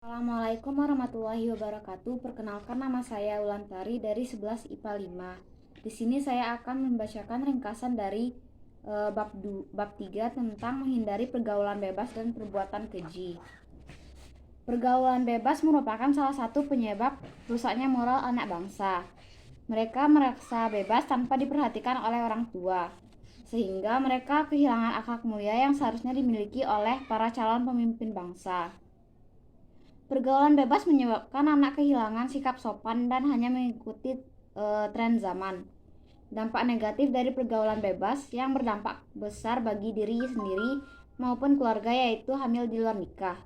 Assalamualaikum warahmatullahi wabarakatuh. Perkenalkan, nama saya Ulantari dari 11 IPA 5. Di sini saya akan membacakan ringkasan dari bab 3 tentang menghindari pergaulan bebas dan perbuatan keji. Pergaulan bebas merupakan salah satu penyebab rusaknya moral anak bangsa. Mereka merasa bebas tanpa diperhatikan oleh orang tua, sehingga mereka kehilangan akhlak mulia yang seharusnya dimiliki oleh para calon pemimpin bangsa. Pergaulan bebas menyebabkan anak kehilangan sikap sopan dan hanya mengikuti tren zaman. Dampak negatif dari pergaulan bebas yang berdampak besar bagi diri sendiri maupun keluarga, yaitu hamil di luar nikah.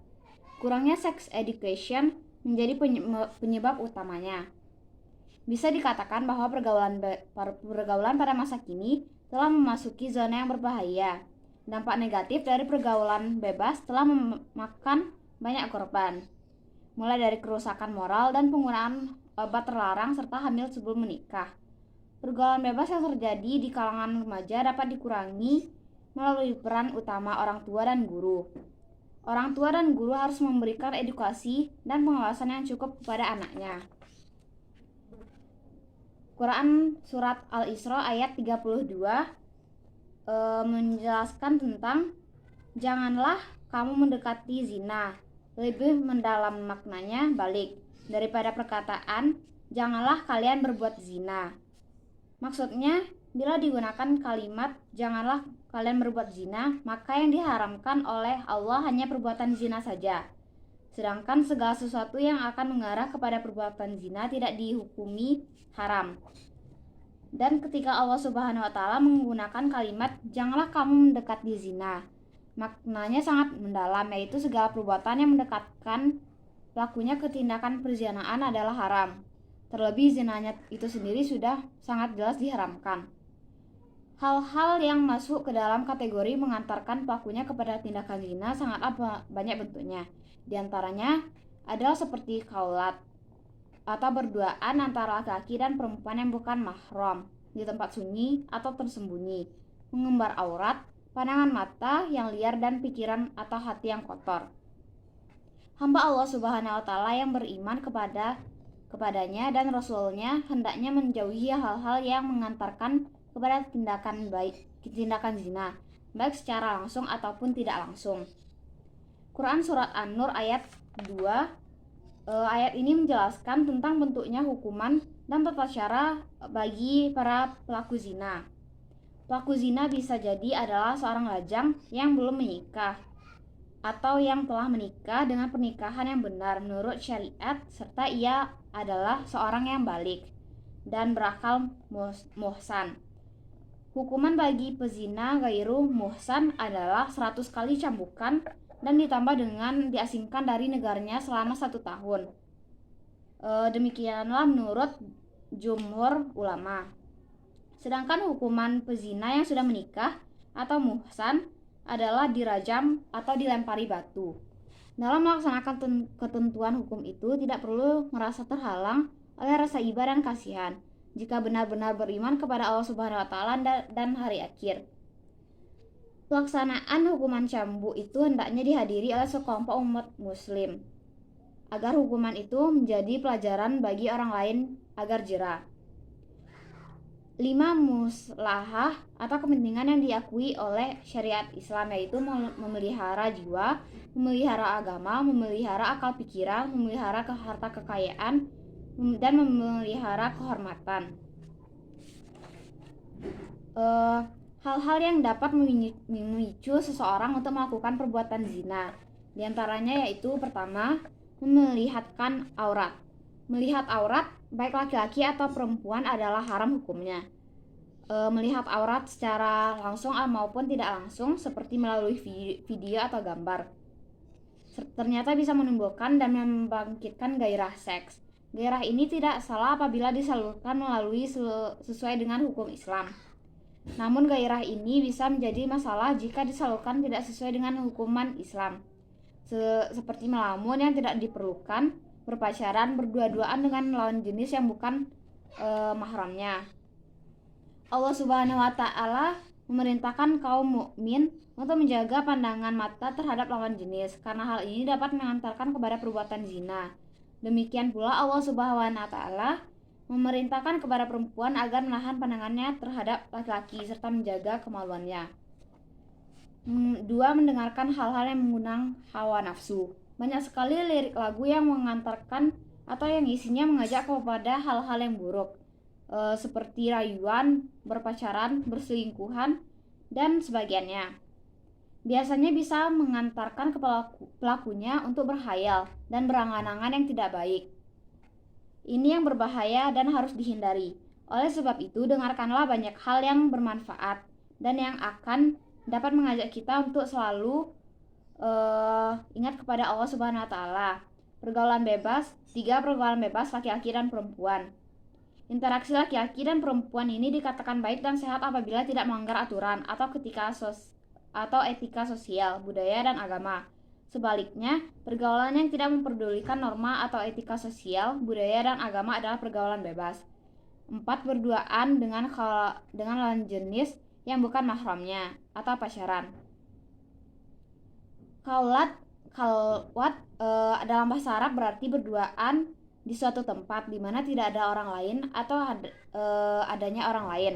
Kurangnya sex education menjadi penyebab utamanya. Bisa dikatakan bahwa pergaulan pada masa kini telah memasuki zona yang berbahaya. Dampak negatif dari pergaulan bebas telah memakan banyak korban, mulai dari kerusakan moral dan penggunaan obat terlarang serta hamil sebelum menikah. Pergaulan bebas yang terjadi di kalangan remaja dapat dikurangi melalui peran utama orang tua dan guru. Orang tua dan guru harus memberikan edukasi dan pengawasan yang cukup kepada anaknya. Quran Surat Al-Isra ayat 32 menjelaskan tentang janganlah kamu mendekati zina. Lebih mendalam maknanya balik daripada perkataan janganlah kalian berbuat zina. Maksudnya, bila digunakan kalimat janganlah kalian berbuat zina, maka yang diharamkan oleh Allah hanya perbuatan zina saja. Sedangkan segala sesuatu yang akan mengarah kepada perbuatan zina tidak dihukumi haram. Dan ketika Allah Subhanahu wa taala menggunakan kalimat janganlah kamu mendekati zina, maknanya sangat mendalam, yaitu segala perbuatan yang mendekatkan pelakunya ke tindakan perzinaan adalah haram. Terlebih zinanya itu sendiri sudah sangat jelas diharamkan. Hal-hal yang masuk ke dalam kategori mengantarkan pelakunya kepada tindakan zina sangatlah banyak bentuknya. Di antaranya adalah seperti khaulat atau berduaan antara laki-laki dan perempuan yang bukan mahram di tempat sunyi atau tersembunyi, mengembar aurat, pandangan mata yang liar, dan pikiran atau hati yang kotor. Hamba Allah Subhanahu wa taala yang beriman kepadanya dan Rasulnya hendaknya menjauhi hal-hal yang mengantarkan kepada tindakan zina, baik secara langsung ataupun tidak langsung. Quran Surat An-Nur ayat 2 ayat ini menjelaskan tentang bentuknya hukuman dan tata cara bagi para pelaku zina. Pelaku zina bisa jadi adalah seorang lajang yang belum menikah atau yang telah menikah dengan pernikahan yang benar menurut syariat, serta ia adalah seorang yang balik dan berakal muhsan. Hukuman bagi pezina gairu muhsan adalah 100 kali cambukan dan ditambah dengan diasingkan dari negaranya selama 1 tahun. Demikianlah menurut jumhur ulama. Sedangkan hukuman pezina yang sudah menikah atau muhsan adalah dirajam atau dilempari batu. Dalam melaksanakan ketentuan hukum itu tidak perlu merasa terhalang oleh rasa iba dan kasihan jika benar-benar beriman kepada Allah Subhanahu wa taala dan hari akhir. Pelaksanaan hukuman cambuk itu hendaknya dihadiri oleh sekelompok umat muslim agar hukuman itu menjadi pelajaran bagi orang lain agar jera. 5 muslahah atau kepentingan yang diakui oleh syariat Islam, yaitu memelihara jiwa, memelihara agama, memelihara akal pikiran, memelihara harta kekayaan, dan memelihara kehormatan. Hal-hal yang dapat memicu seseorang untuk melakukan perbuatan zina, di antaranya yaitu pertama, melihatkan aurat. Melihat aurat baik laki-laki atau perempuan adalah haram hukumnya. Melihat aurat secara langsung maupun tidak langsung seperti melalui video atau gambar ternyata bisa menimbulkan dan membangkitkan gairah seks. Gairah ini tidak salah apabila disalurkan melalui sesuai dengan hukum Islam. Namun gairah ini bisa menjadi masalah jika disalurkan tidak sesuai dengan hukuman Islam, seperti melamun yang tidak diperlukan, berpacaran, berdua-duaan dengan lawan jenis yang bukan mahramnya. Allah Subhanahu wa taala memerintahkan kaum mukmin untuk menjaga pandangan mata terhadap lawan jenis, karena hal ini dapat mengantarkan kepada perbuatan zina. Demikian pula Allah Subhanahu wa Ta'ala memerintahkan kepada perempuan agar menahan pandangannya terhadap laki-laki serta menjaga kemaluannya. 2. Mendengarkan hal-hal yang mengundang hawa nafsu. Banyak sekali lirik lagu yang mengantarkan atau yang isinya mengajak kepada hal-hal yang buruk, seperti rayuan, berpacaran, berselingkuhan, dan sebagainya. Biasanya bisa mengantarkan ke pelakunya untuk berhayal dan berangan-angan yang tidak baik. Ini yang berbahaya dan harus dihindari. Oleh sebab itu, dengarkanlah banyak hal yang bermanfaat dan yang akan dapat mengajak kita untuk selalu ingat kepada Allah Subhanahu wa Ta'ala. Pergaulan bebas. 3. Pergaulan bebas laki-laki dan perempuan. Interaksi laki-laki dan perempuan ini dikatakan baik dan sehat apabila tidak melanggar aturan atau etika sosial, budaya, dan agama. Sebaliknya, pergaulan yang tidak memperdulikan norma atau etika sosial, budaya, dan agama adalah pergaulan bebas. 4. Berduaan dengan lawan jenis yang bukan mahramnya atau pacaran. Khalwat dalam bahasa Arab berarti berduaan di suatu tempat di mana tidak ada orang lain atau adanya orang lain.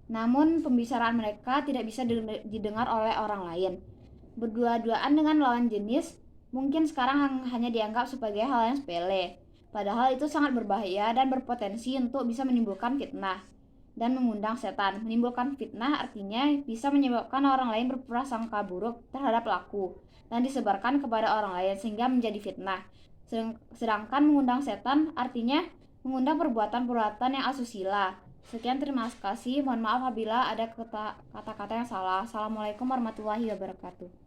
Namun pembicaraan mereka tidak bisa didengar oleh orang lain. Berdua-duaan dengan lawan jenis mungkin sekarang hanya dianggap sebagai hal yang sepele. Padahal itu sangat berbahaya dan berpotensi untuk bisa menimbulkan fitnah dan mengundang setan. Menimbulkan fitnah artinya bisa menyebabkan orang lain berprasangka buruk terhadap pelaku dan disebarkan kepada orang lain sehingga menjadi fitnah. Sedangkan mengundang setan artinya mengundang perbuatan-perbuatan yang asusila. Sekian, terima kasih. Mohon maaf apabila ada kata-kata yang salah. Assalamualaikum warahmatullahi wabarakatuh.